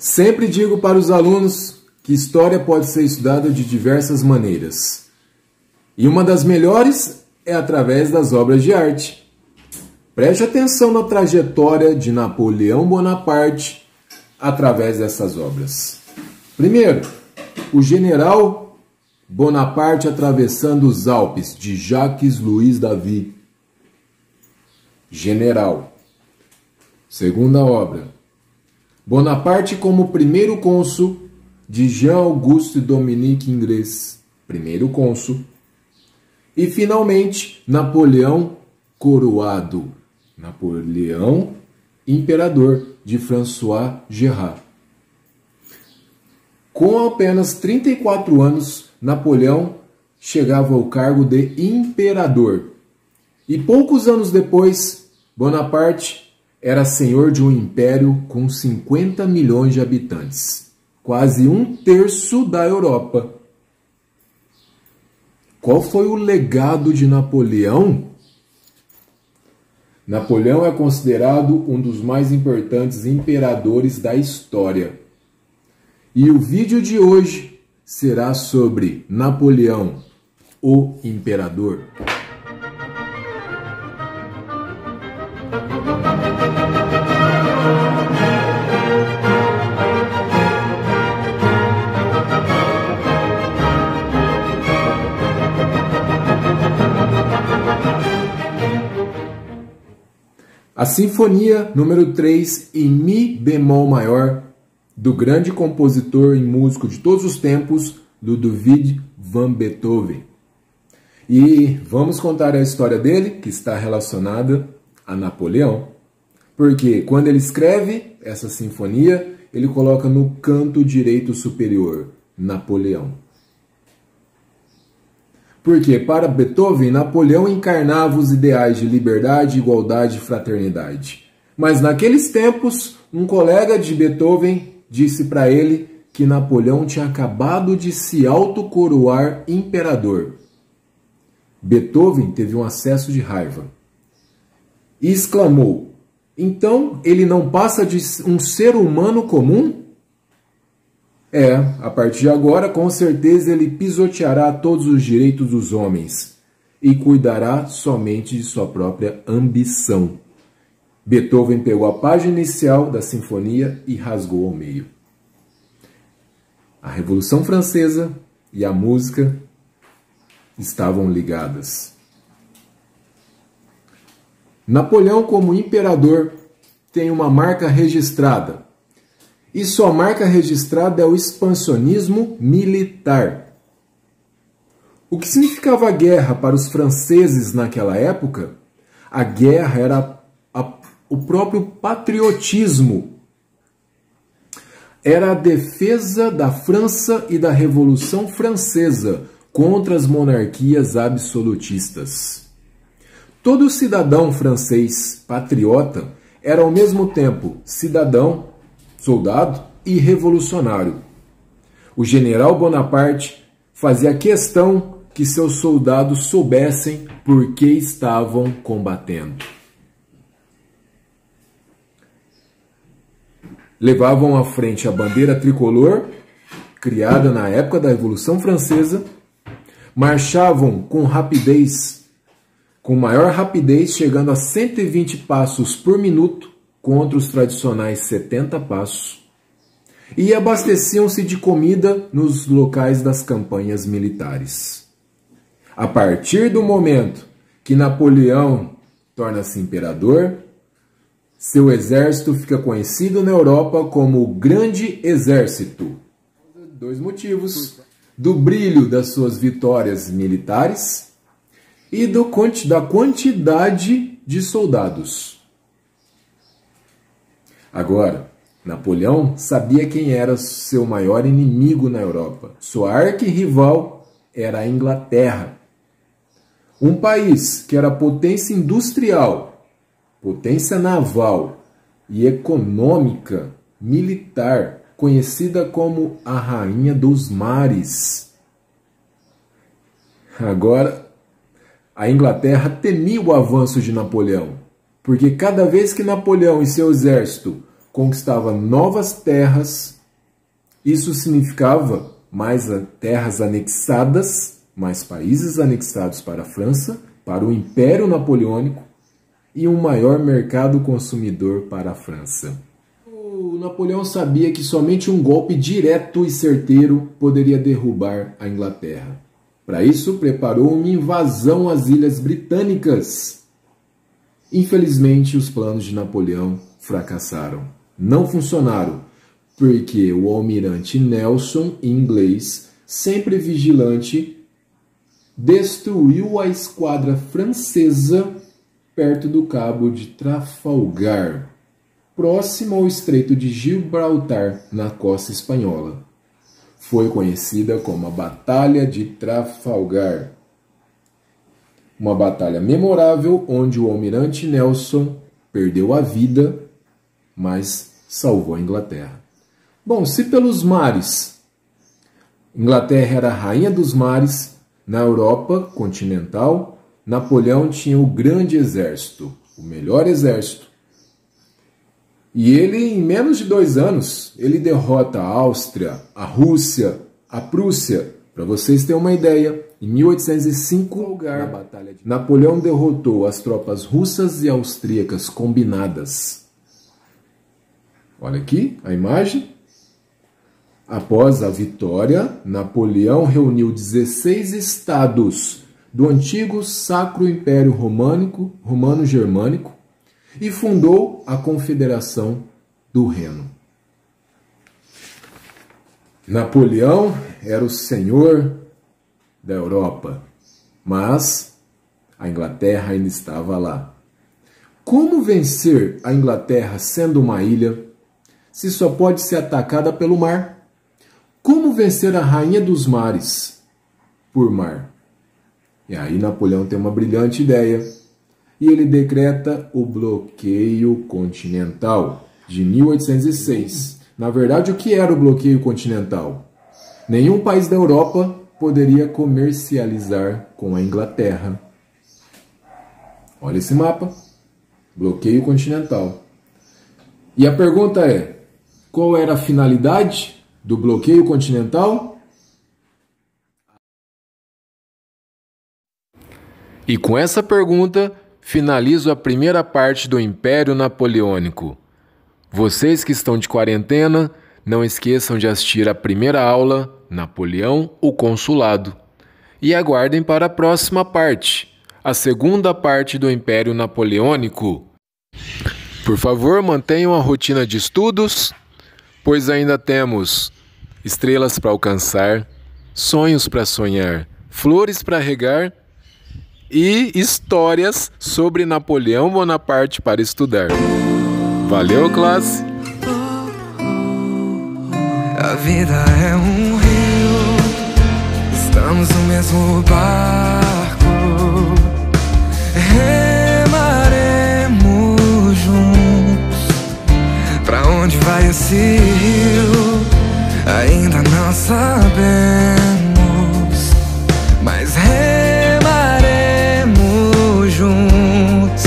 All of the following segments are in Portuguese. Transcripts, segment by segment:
Sempre digo para os alunos que história pode ser estudada de diversas maneiras. E uma das melhores é através das obras de arte. Preste atenção na trajetória de Napoleão Bonaparte através dessas obras. Primeiro, o general Bonaparte atravessando os Alpes, de Jacques-Louis David. General. Segunda obra, Bonaparte como primeiro cônsul, de Jean-Auguste Dominique Ingres, primeiro cônsul. E, finalmente, Napoleão coroado, Napoleão imperador, de François Gérard. Com apenas 34 anos, Napoleão chegava ao cargo de imperador. E poucos anos depois, Bonaparte era senhor de um império com 50 milhões de habitantes, quase um terço da Europa. Qual foi o legado de Napoleão? Napoleão é considerado um dos mais importantes imperadores da história. E o vídeo de hoje será sobre Napoleão, o imperador. A Sinfonia número 3 em Mi bemol maior, do grande compositor e músico de todos os tempos, Ludwig van Beethoven. E vamos contar a história dele, que está relacionada a Napoleão. Porque quando ele escreve essa sinfonia, ele coloca no canto direito superior, Napoleão. Porque para Beethoven, Napoleão encarnava os ideais de liberdade, igualdade e fraternidade. Mas naqueles tempos, um colega de Beethoven disse para ele que Napoleão tinha acabado de se autocoroar imperador. Beethoven teve um acesso de raiva e exclamou: então ele não passa de um ser humano comum? A partir de agora, com certeza ele pisoteará todos os direitos dos homens e cuidará somente de sua própria ambição. Beethoven pegou a página inicial da sinfonia e rasgou ao meio. A Revolução Francesa e a música estavam ligadas. Napoleão, como imperador, tem uma marca registrada. E sua marca registrada é o expansionismo militar. O que significava a guerra para os franceses naquela época? A guerra era o próprio patriotismo. Era a defesa da França e da Revolução Francesa contra as monarquias absolutistas. Todo cidadão francês patriota era ao mesmo tempo cidadão, soldado e revolucionário. O general Bonaparte fazia questão que seus soldados soubessem por que estavam combatendo. Levavam à frente a bandeira tricolor, criada na época da Revolução Francesa, marchavam com rapidez, com maior rapidez, chegando a 120 passos por minuto, contra os tradicionais 70 passos, e abasteciam-se de comida nos locais das campanhas militares. A partir do momento que Napoleão torna-se imperador, seu exército fica conhecido na Europa como o Grande Exército. Dois motivos: do brilho das suas vitórias militares e da quantidade de soldados. Agora, Napoleão sabia quem era seu maior inimigo na Europa. Sua arquirrival era a Inglaterra. Um país que era potência industrial, potência naval e econômica, militar, conhecida como a Rainha dos Mares. Agora, a Inglaterra temia o avanço de Napoleão, porque cada vez que Napoleão e seu exército conquistava novas terras. Isso significava mais terras anexadas, mais países anexados para a França, para o Império Napoleônico e um maior mercado consumidor para a França. O Napoleão sabia que somente um golpe direto e certeiro poderia derrubar a Inglaterra. Para isso, preparou uma invasão às Ilhas Britânicas. Infelizmente, os planos de Napoleão fracassaram. Não funcionaram, porque o almirante Nelson, inglês, sempre vigilante, destruiu a esquadra francesa perto do Cabo de Trafalgar, próximo ao Estreito de Gibraltar, na costa espanhola. Foi conhecida como a Batalha de Trafalgar. Uma batalha memorável onde o almirante Nelson perdeu a vida, mas salvou a Inglaterra. Bom, se pelos mares, Inglaterra era a rainha dos mares, na Europa continental, Napoleão tinha o grande exército, o melhor exército. E ele, em menos de 2 anos, ele derrota a Áustria, a Rússia, a Prússia. Para vocês terem uma ideia, em 1805, Napoleão derrotou as tropas russas e austríacas combinadas. Olha aqui a imagem. Após a vitória, Napoleão reuniu 16 estados do antigo Sacro Império Romano-Germânico e fundou a Confederação do Reno. Napoleão era o senhor da Europa, mas a Inglaterra ainda estava lá. Como vencer a Inglaterra sendo uma ilha, se só pode ser atacada pelo mar? Como vencer a rainha dos mares por mar? E aí Napoleão tem uma brilhante ideia e ele decreta o bloqueio continental de 1806. Na verdade, o que era o bloqueio continental? Nenhum país da Europa poderia comercializar com a Inglaterra. Olha esse mapa. Bloqueio continental. E a pergunta é, qual era a finalidade do bloqueio continental? E com essa pergunta, finalizo a primeira parte do Império Napoleônico. Vocês que estão de quarentena, não esqueçam de assistir a primeira aula, Napoleão, o Consulado. E aguardem para a próxima parte, a segunda parte do Império Napoleônico. Por favor, mantenham a rotina de estudos, pois ainda temos estrelas para alcançar, sonhos para sonhar, flores para regar e histórias sobre Napoleão Bonaparte para estudar. Valeu, classe! A vida é um rio, estamos no mesmo barco, remaremos juntos. Pra onde vai esse rio? Ainda não sabemos, mas remaremos juntos.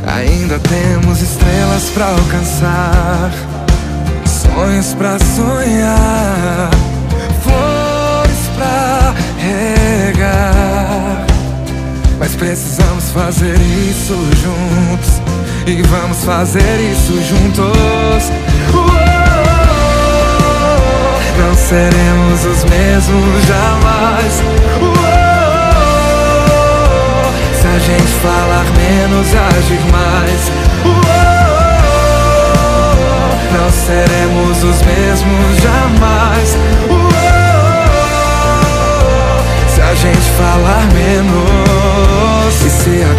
Ainda temos estrelas pra alcançar, sonhos pra sonhar, flores pra regar. Mas precisamos fazer isso juntos, e vamos fazer isso juntos. Não seremos os mesmos jamais. Se a gente falar menos e agir mais, não seremos os mesmos jamais. Se a gente falar menos. E se a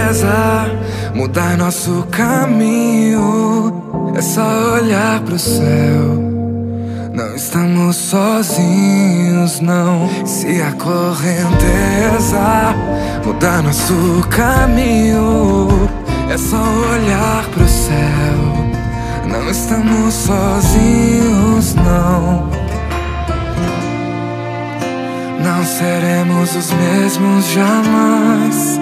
correnteza mudar nosso caminho, é só olhar pro céu. Não estamos sozinhos, não. Se a correnteza mudar nosso caminho, é só olhar pro céu. Não estamos sozinhos, não. Não seremos os mesmos jamais.